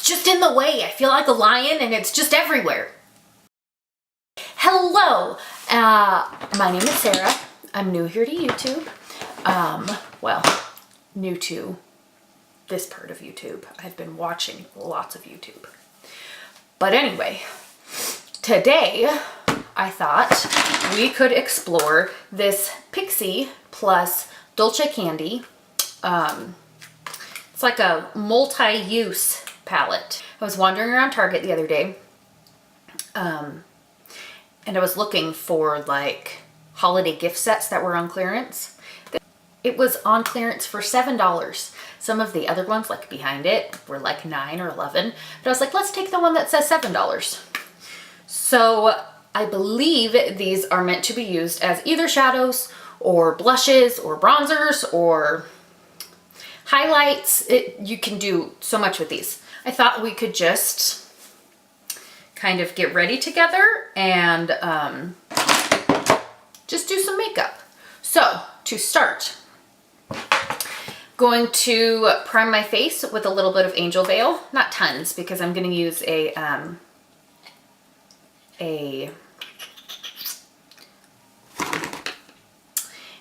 just in the way. I feel like a lion and it's just everywhere. Hello, my name is Sarah. I'm new here to YouTube. Well, new to this part of YouTube. I've been watching lots of YouTube. But anyway, today I thought we could explore this Pixi plus Dulce candy. It's like a multi-use palette. I was wandering around Target the other day, and I was looking for like holiday gift sets that were on clearance. It was on clearance for $7. Some of the other ones, like behind it, were like $9 or $11. But I was like, let's take the one that says $7. So I believe these are meant to be used as either shadows or blushes or bronzers or highlights. You can do so much with these. I thought we could just kind of get ready together and just do some makeup. So to start, going to prime my face with a little bit of Angel Veil, not tons because I'm going to use a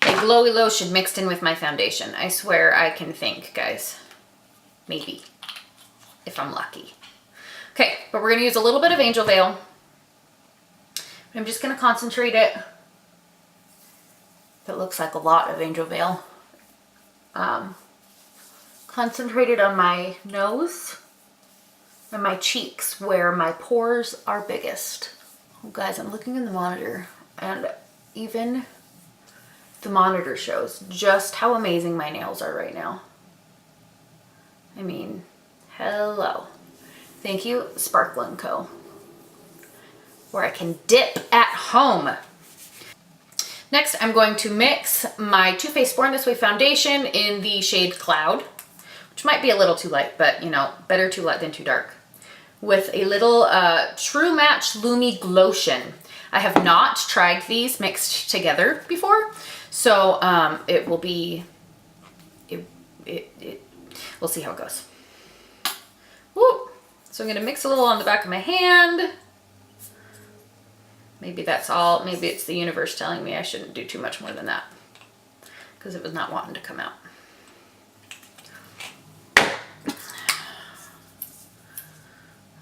glowy lotion mixed in with my foundation. I swear I can think, guys. Maybe, if I'm lucky. Okay, but we're going to use a little bit of Angel Veil. I'm just going to concentrate it. That looks like a lot of Angel Veil. Concentrated on my nose and my cheeks where my pores are biggest. Oh, guys, I'm looking in the monitor and even the monitor shows just how amazing my nails are right now. I mean, hello. Thank you, Sparkle & Co. Where I can dip at home. Next, I'm going to mix my Too Faced Born This Way foundation in the shade Cloud, which might be a little too light, but you know, better too light than too dark, with a little True Match Lumi Glotion. I have not tried these mixed together before, so it will be, we'll see how it goes. Woo! So I'm going to mix a little on the back of my hand. Maybe that's all. Maybe it's the universe telling me I shouldn't do too much more than that because it was not wanting to come out.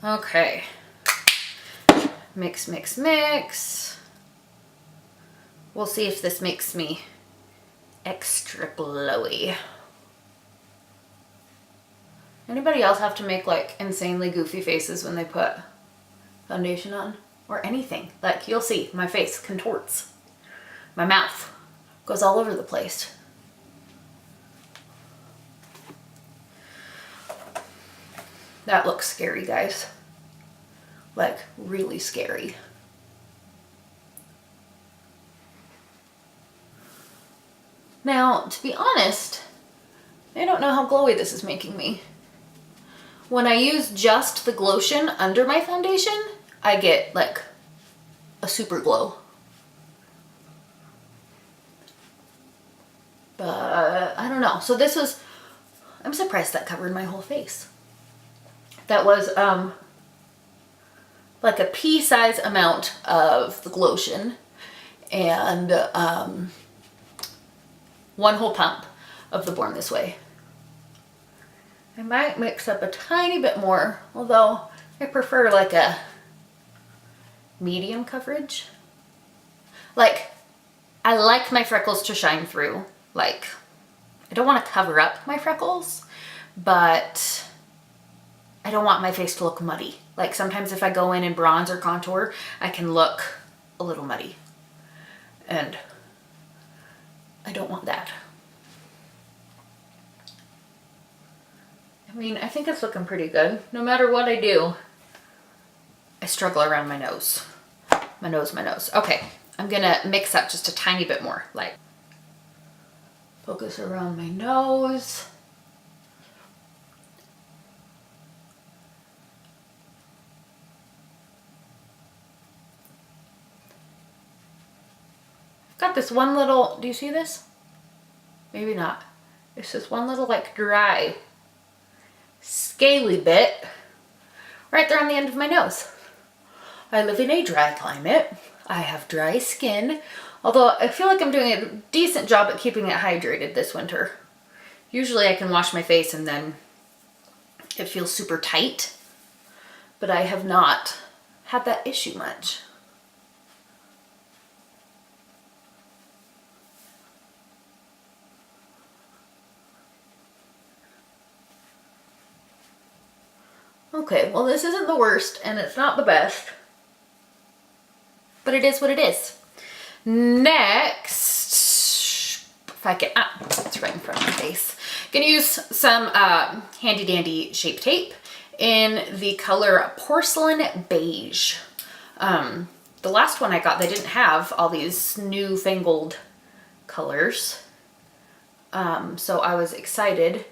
Okay. Mix, mix, mix. We'll see if this makes me extra glowy. Anybody else have to make like insanely goofy faces when they put foundation on? Or anything? Like, you'll see my face contorts. My mouth goes all over the place. That looks scary, guys. Like, really scary. Now, to be honest, I don't know how glowy this is making me. When I use just the Glotion under my foundation, I get like a super glow. But I don't know. So this was, I'm surprised that covered my whole face. That was like a pea-size amount of the Glotion and one whole pump of the Born This Way. I might mix up a tiny bit more, although I prefer like a medium coverage. Like, I like my freckles to shine through. Like, I don't want to cover up my freckles, but I don't want my face to look muddy. Like, sometimes if I go in and bronze or contour, I can look a little muddy. And I don't want that. I mean, I think it's looking pretty good. No matter what I do, I struggle around my nose. My nose. Okay, I'm gonna mix up just a tiny bit more. Like, focus around my nose. I've got this one little, do you see this? Maybe not. It's just one little like dry, scaly bit right there on the end of my nose. I live in a dry climate. I have dry skin, although I feel like I'm doing a decent job at keeping it hydrated this winter. Usually I can wash my face and then it feels super tight, but I have not had that issue much. Okay, well this isn't the worst and it's not the best, but it is what it is. Next, if I can, it's right in front of my face. Gonna use some handy dandy Shape Tape in the color Porcelain Beige. The last one I got, they didn't have all these newfangled colors. So I was excited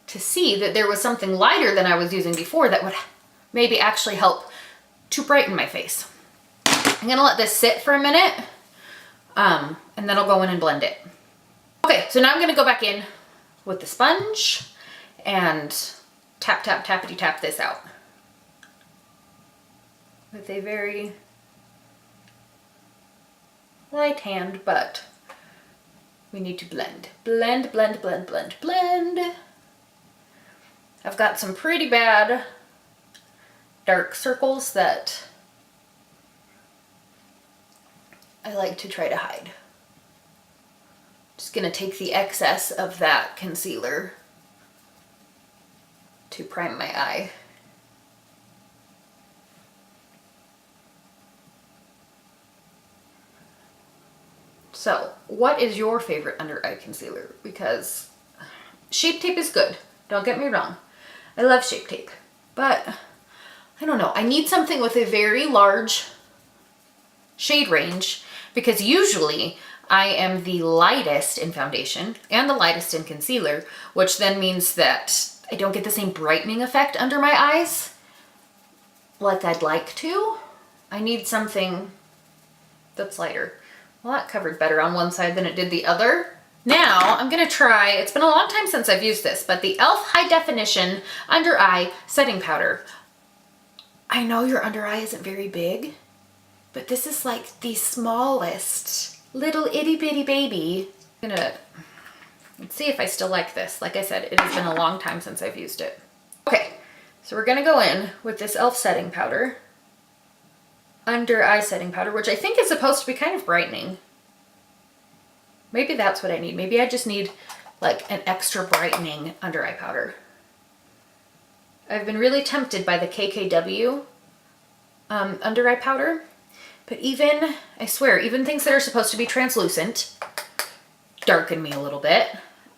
to see that there was something lighter than I was using before that would maybe actually help to brighten my face. I'm gonna let this sit for a minute, and then I'll go in and blend it. Okay, so now I'm gonna go back in with the sponge and tap, tap, tappity tap this out with a very light hand, but we need to blend. Blend, blend, blend, blend, blend. I've got some pretty bad dark circles that I like to try to hide. Just gonna take the excess of that concealer to prime my eye. So, what is your favorite under eye concealer? Because Shape Tape is good, don't get me wrong. I love Shape Tape, but I don't know. I need something with a very large shade range because usually I am the lightest in foundation and the lightest in concealer, which then means that I don't get the same brightening effect under my eyes like I'd like to. I need something that's lighter. Well, that covered better on one side than it did the other. Now I'm gonna try, it's been a long time since I've used this, but the e.l.f. High Definition Under Eye Setting Powder. I know your under eye isn't very big, but this is like the smallest little itty bitty baby. I'm gonna, let's see if I still like this. Like I said, it has been a long time since I've used it. Okay, so we're gonna go in with this e.l.f. setting powder, under eye setting powder, which I think is supposed to be kind of brightening. Maybe that's what I need. Maybe I just need like an extra brightening under eye powder. I've been really tempted by the KKW under eye powder, but even, I swear, even things that are supposed to be translucent darken me a little bit.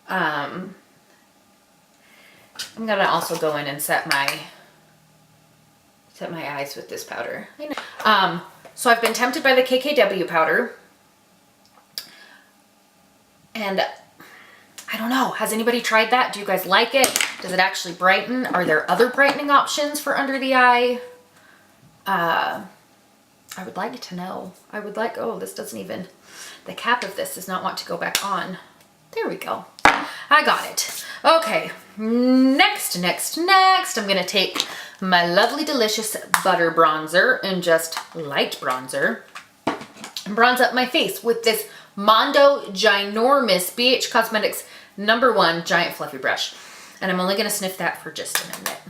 I'm gonna also go in and set my eyes with this powder. I know. So I've been tempted by the KKW powder. And I don't know, has anybody tried that? Do you guys like it? Does it actually brighten? Are there other brightening options for under the eye? I would like to know. I would like, oh, this doesn't even, the cap of this does not want to go back on. There we go. I got it. Okay, next, I'm gonna take my lovely, delicious butter bronzer and just light bronzer and bronze up my face with this Mondo Ginormous BH Cosmetics #1 Giant Fluffy Brush. And I'm only gonna sniff that for just a minute.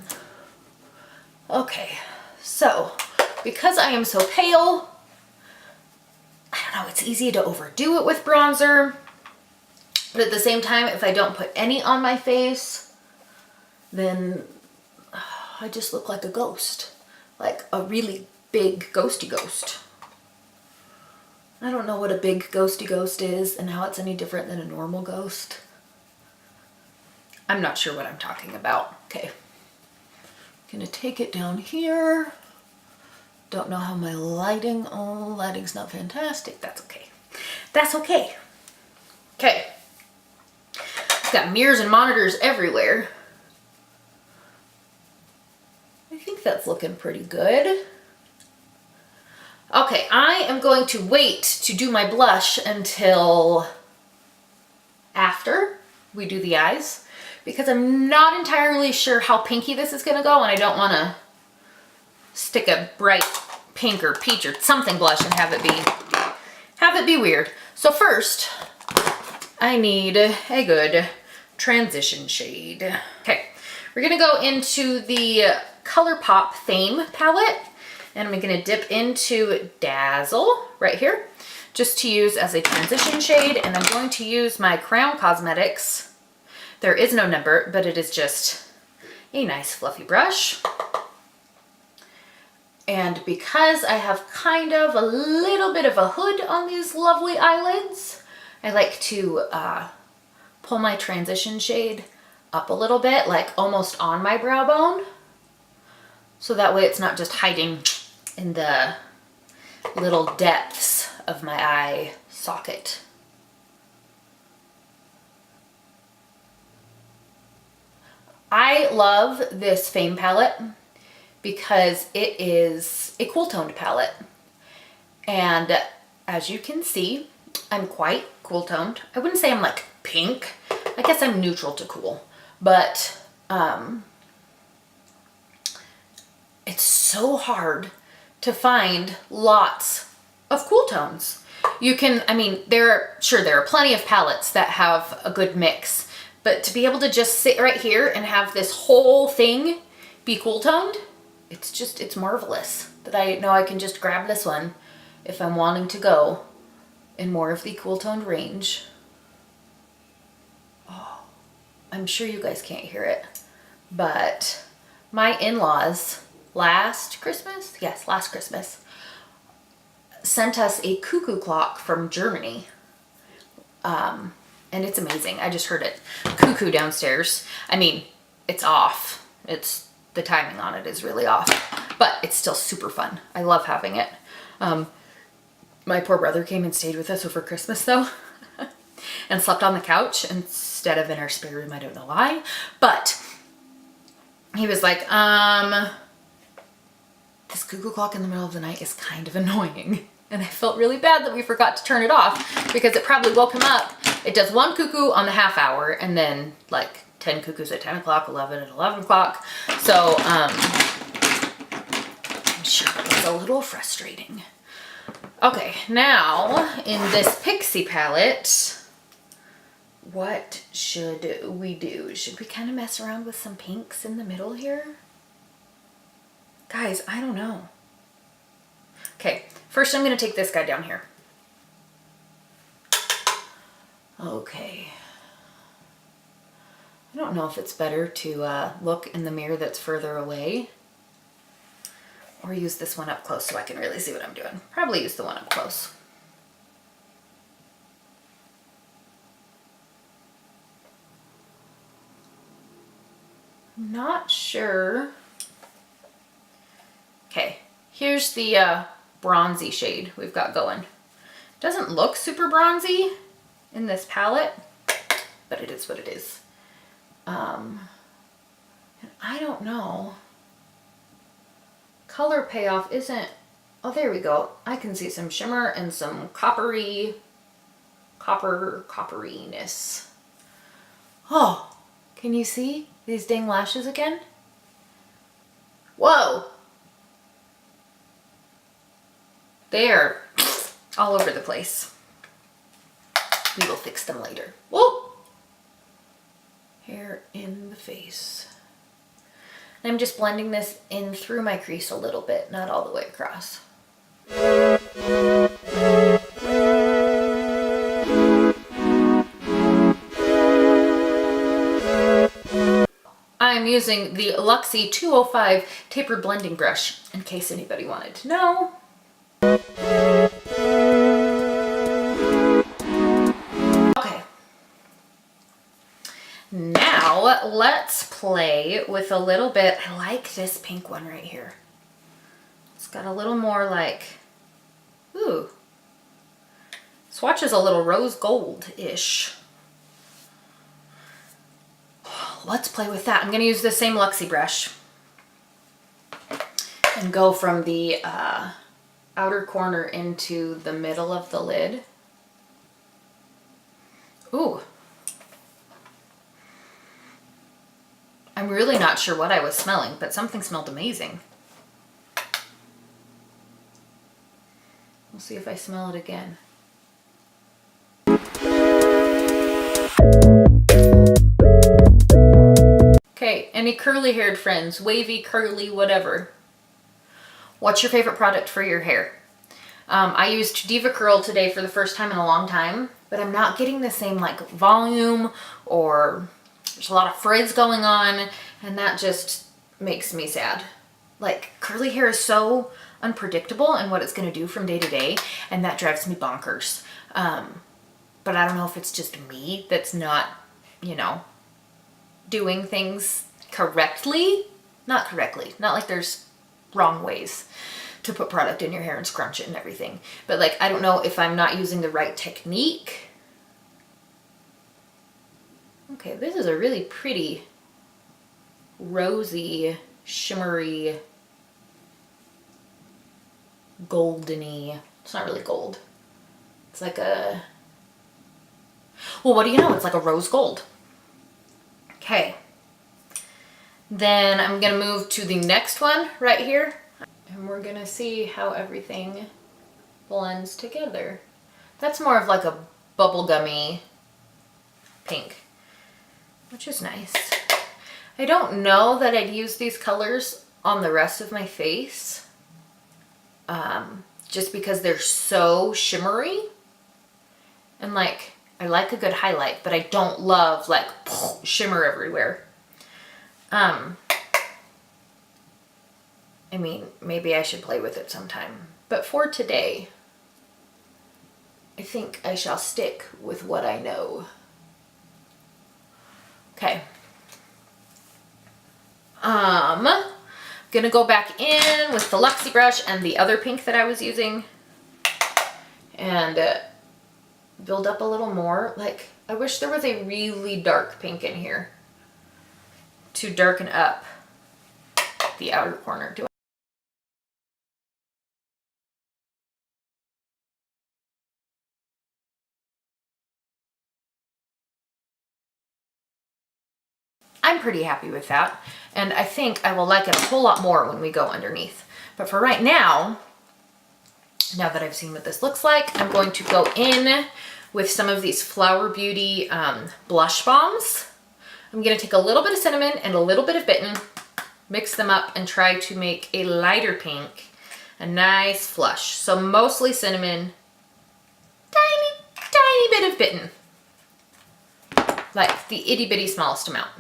Okay, so because I am so pale, I don't know, it's easy to overdo it with bronzer. But at the same time, if I don't put any on my face, then I just look like a ghost. Like a really big ghosty ghost. I don't know what a big ghosty ghost is and how it's any different than a normal ghost. I'm not sure what I'm talking about. Okay. Gonna take it down here. Don't know how my lighting, oh, lighting's not fantastic. That's okay. That's okay. Okay. Got mirrors and monitors everywhere. I think that's looking pretty good. Okay, I am going to wait to do my blush until after we do the eyes because I'm not entirely sure how pinky this is gonna go and I don't wanna stick a bright pink or peach or something blush and have it be weird. So first, I need a good transition shade. Okay, we're gonna go into the ColourPop Fame palette, and I'm gonna dip into Dazzle right here, just to use as a transition shade, and I'm going to use my Crown Cosmetics. There is no number, but it is just a nice fluffy brush. And because I have kind of a little bit of a hood on these lovely eyelids, I like to pull my transition shade up a little bit, like almost on my brow bone. So that way it's not just hiding in the little depths of my eye socket. I love this Fame palette because it is a cool toned palette. And as you can see, I'm quite cool toned. I wouldn't say I'm like pink. I guess I'm neutral to cool, but it's so hard to find lots of cool tones. You can, I mean, there are plenty of palettes that have a good mix, but to be able to just sit right here and have this whole thing be cool toned, it's marvelous that I know I can just grab this one if I'm wanting to go in more of the cool toned range. Oh, I'm sure you guys can't hear it, but my in-laws last Christmas, sent us a cuckoo clock from Germany. And it's amazing. I just heard it cuckoo downstairs. I mean, it's off. The timing on it is really off, but it's still super fun. I love having it. My poor brother came and stayed with us over Christmas though, and slept on the couch instead of in our spare room. I don't know why, but he was like, this cuckoo clock in the middle of the night is kind of annoying. And I felt really bad that we forgot to turn it off because it probably woke him up. It does one cuckoo on the half hour and then like 10 cuckoos at 10 o'clock, 11 at 11 o'clock. So I'm sure it's a little frustrating. Okay, now in this Pixi palette, what should we do? Should we kind of mess around with some pinks in the middle here? Guys, I don't know. Okay, first I'm going to take this guy down here. Okay. I don't know if it's better to look in the mirror that's further away or use this one up close so I can really see what I'm doing. Probably use the one up close. Not sure. Okay, here's the bronzy shade we've got going. Doesn't look super bronzy in this palette, but it is what it is. And I don't know. Color payoff isn't, oh, there we go. I can see some shimmer and some copperiness. Oh, can you see these dang lashes again? Whoa. They are all over the place. We will fix them later. Whoa. Hair in the face. And I'm just blending this in through my crease a little bit, not all the way across. I'm using the Luxie 205 tapered blending brush in case anybody wanted to know. Now let's play with a little bit. I like this pink one right here. It's got a little more like, ooh, swatch is a little rose gold-ish. Let's play with that. I'm going to use the same Luxie brush and go from the outer corner into the middle of the lid. Ooh. I'm really not sure what I was smelling, but something smelled amazing. We'll see if I smell it again. Okay, any curly haired friends, wavy, curly, whatever. What's your favorite product for your hair? I used Diva Curl today for the first time in a long time, but I'm not getting the same like volume, or there's a lot of frizz going on, and that just makes me sad. Like, curly hair is so unpredictable in what it's going to do from day to day, and that drives me bonkers. But I don't know if it's just me that's not, you know, doing things correctly. Not correctly. Not like there's wrong ways to put product in your hair and scrunch it and everything. But like, I don't know if I'm not using the right technique. Okay, this is a really pretty rosy, shimmery, goldeny. It's not really gold. It's like a, well, what do you know? It's like a rose gold. Okay. Then I'm gonna move to the next one right here, and we're gonna see how everything blends together. That's more of like a bubblegummy pink, which is nice. I don't know that I'd use these colors on the rest of my face, just because they're so shimmery, and like, I like a good highlight, but I don't love like shimmer everywhere. I mean, maybe I should play with it sometime, but for today, I think I shall stick with what I know. Okay. Gonna go back in with the Luxie brush and the other pink that I was using, and build up a little more. Like, I wish there was a really dark pink in here to darken up the outer corner. I'm pretty happy with that, and I think I will like it a whole lot more when we go underneath. But for right now, now that I've seen what this looks like, I'm going to go in with some of these Flower Beauty blush bombs. I'm gonna take a little bit of cinnamon and a little bit of bitten, mix them up, and try to make a lighter pink, a nice flush. So mostly cinnamon, tiny bit of bitten, like the itty bitty smallest amount.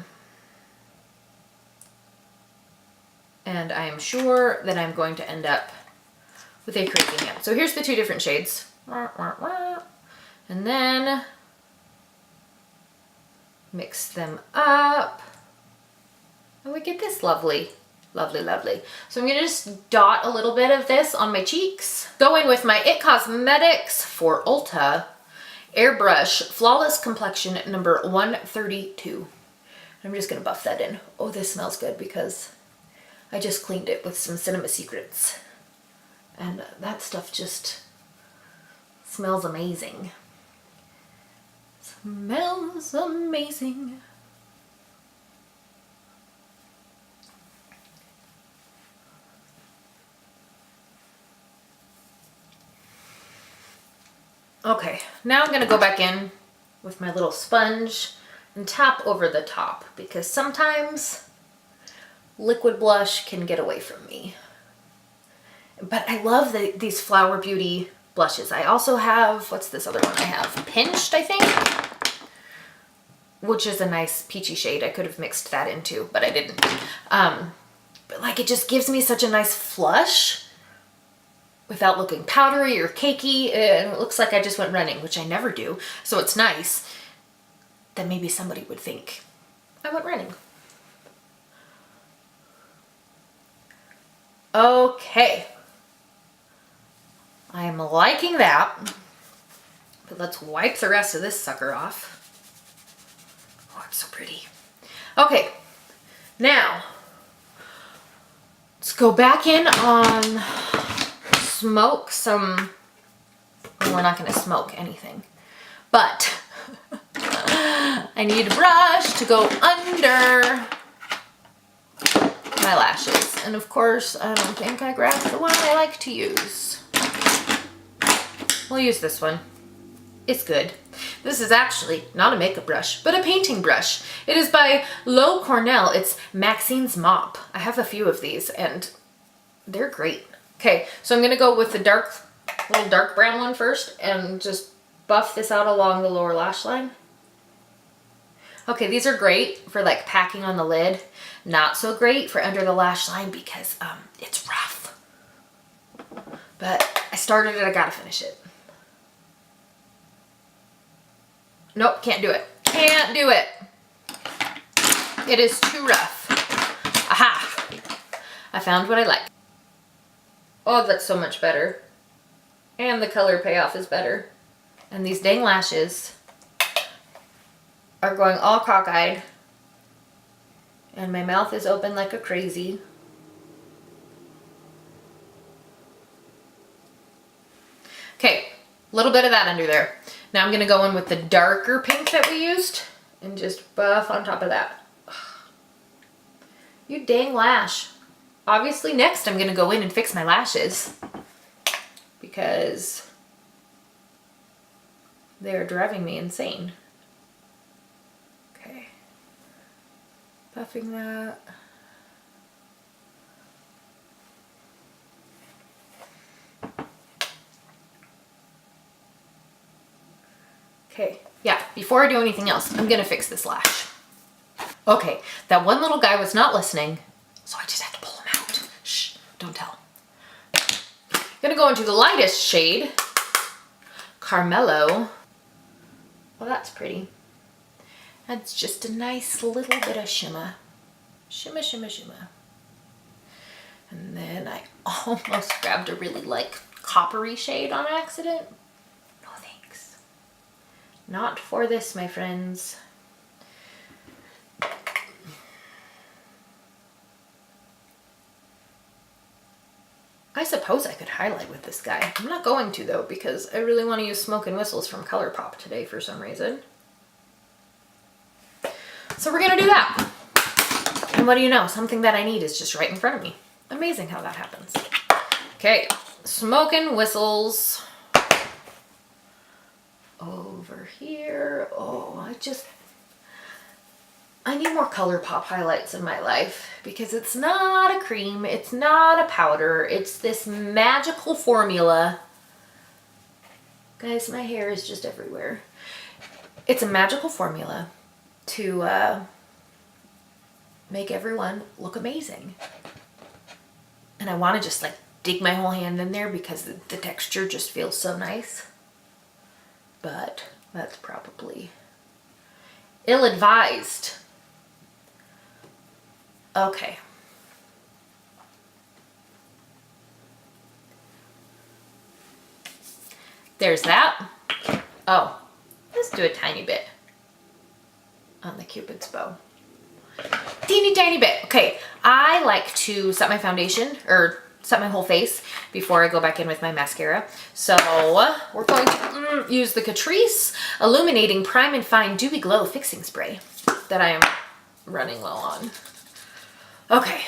And I am sure that I'm going to end up with a crazy hand. So here's the two different shades. And then mix them up. And we get this lovely, lovely, lovely. So I'm gonna just dot a little bit of this on my cheeks. Going with my IT Cosmetics for Ulta Airbrush Flawless Complexion number 132. I'm just gonna buff that in. Oh, this smells good because I just cleaned it with some Cinema Secrets, and that stuff just smells amazing. Smells amazing. Okay, now I'm gonna go back in with my little sponge and tap over the top, because sometimes liquid blush can get away from me. But I love these Flower Beauty blushes. I also have, what's this other one I have? Pinched, I think, which is a nice peachy shade. I could have mixed that in too, but I didn't. But like, it just gives me such a nice flush without looking powdery or cakey, and it looks like I just went running, which I never do. So it's nice that maybe somebody would think I went running. Okay, I'm liking that, but let's wipe the rest of this sucker off. Oh, it's so pretty. Okay, now let's go back in on smoke some, well, we're not going to smoke anything, but I need a brush to go under my lashes. And of course, I don't think I grabbed the one I like to use. We'll use this one. It's good. This is actually not a makeup brush, but a painting brush. It is by Low Cornell. It's Maxine's Mop. I have a few of these and they're great. Okay, so I'm gonna go with the little dark brown one first and just buff this out along the lower lash line. Okay, these are great for like packing on the lid. Not so great for under the lash line because it's rough. But I started it, I gotta finish it. Nope, can't do it. Can't do it. It is too rough. Aha! I found what I like. Oh, that's so much better. And the color payoff is better. And these dang lashes are going all cockeyed. And my mouth is open like a crazy. Okay, a little bit of that under there. Now I'm gonna go in with the darker pink that we used and just buff on top of that. You dang lash. Obviously next I'm gonna go in and fix my lashes because they're driving me insane. Okay, buffing that. Okay, yeah, before I do anything else, I'm gonna fix this lash. Okay, that one little guy was not listening, so I just have to pull him out. Shh, don't tell. I'm gonna go into the lightest shade, Carmelo. Well, that's pretty. That's just a nice little bit of shimmer. Shimmer, shimmer, shimmer. And then I almost grabbed a really like coppery shade on accident. No thanks. Not for this, my friends. I suppose I could highlight with this guy. I'm not going to though because I really want to use Smoke and Whistles from ColourPop today for some reason. So we're gonna do that. And what do you know? Something that I need is just right in front of me. Amazing how that happens. Okay, Smoke and Whistles. Over here. Oh, I need more ColourPop highlights in my life because it's not a cream, it's not a powder, it's this magical formula. Guys, my hair is just everywhere. It's a magical formula to make everyone look amazing. And I want to just like dig my whole hand in there because the texture just feels so nice. But that's probably ill-advised. Okay. There's that. Oh, let's do a tiny bit on the Cupid's bow. Teeny tiny bit. Okay, I like to set my foundation or set my whole face before I go back in with my mascara. So we're going to use the Catrice Illuminating Prime and Fine Dewy Glow Fixing Spray that I am running low on. Okay.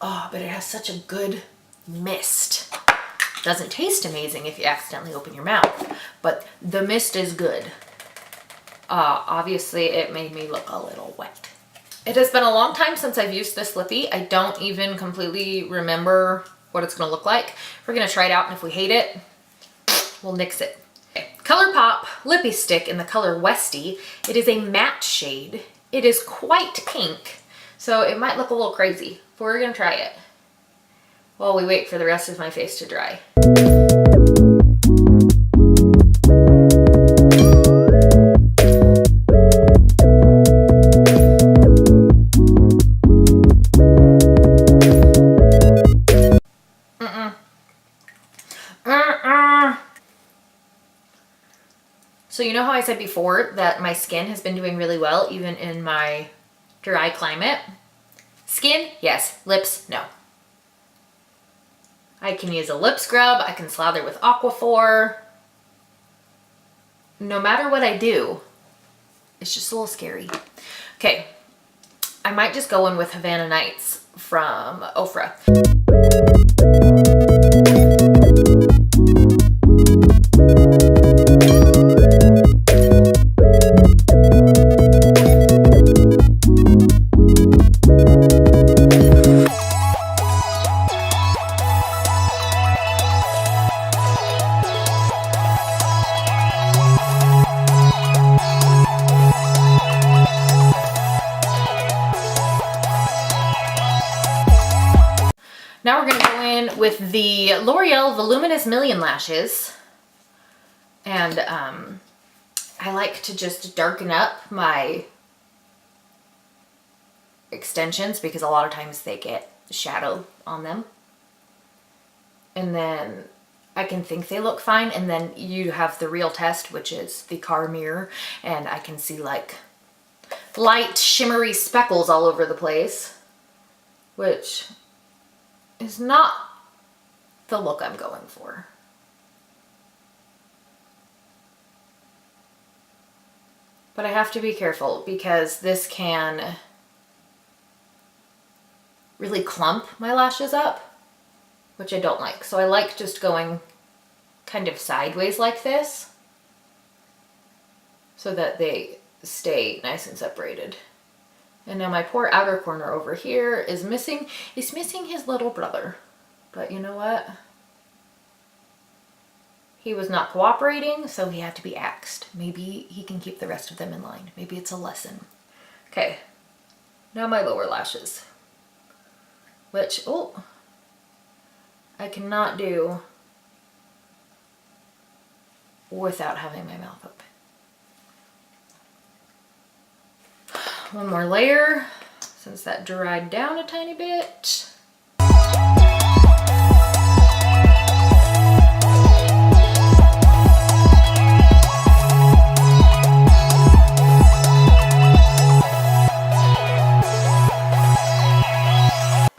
Oh, but it has such a good mist. Doesn't taste amazing if you accidentally open your mouth, but the mist is good. Obviously it made me look a little wet. It has been a long time since I've used this lippy. I don't even completely remember what it's gonna look like. We're gonna try it out, and if we hate it, we'll nix it. Okay. ColourPop Lippy Stick in the color Westy. It is a matte shade. It is quite pink, so it might look a little crazy, but we're gonna try it while we wait for the rest of my face to dry. So you know how I said before that my skin has been doing really well even in my dry climate? Skin, yes. Lips, no. I can use a lip scrub. I can slather with Aquaphor. No matter what I do, it's just a little scary. Okay, I might just go in with Havana Nights from Ofra. Now we're gonna go in with the L'Oreal Voluminous Million Lashes. And I like to just darken up my extensions because a lot of times they get shadow on them. And then I can think they look fine, and then you have the real test, which is the car mirror, and I can see like light shimmery speckles all over the place, which is not the look I'm going for. But I have to be careful because this can really clump my lashes up, which I don't like. So I like just going kind of sideways like this so that they stay nice and separated. And now my poor outer corner over here is missing. He's missing his little brother. But you know what? He was not cooperating, so he had to be axed. Maybe he can keep the rest of them in line. Maybe it's a lesson. Okay, now my lower lashes. Which, oh, I cannot do without having my mouth open. One more layer, since that dried down a tiny bit.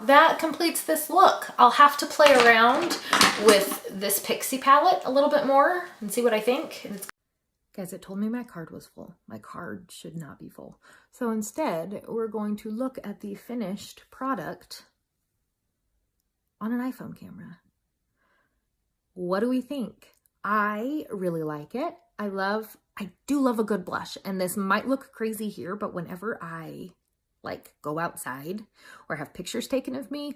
That completes this look. I'll have to play around with this Pixi palette a little bit more and see what I think. Guys, it told me my card was full. My card should not be full. So instead, we're going to look at the finished product on an iPhone camera. What do we think? I really like it. I do love a good blush, and this might look crazy here, but whenever I like go outside or have pictures taken of me,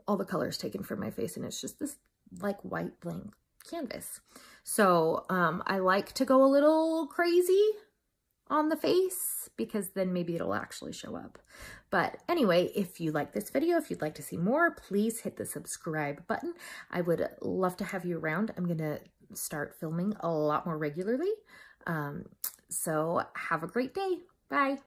all the colors taken from my face, and it's just this like white blank canvas. So I like to go a little crazy on the face because then maybe it'll actually show up. But anyway, if you like this video, if you'd like to see more, please hit the subscribe button. I would love to have you around. I'm gonna start filming a lot more regularly. So have a great day. Bye.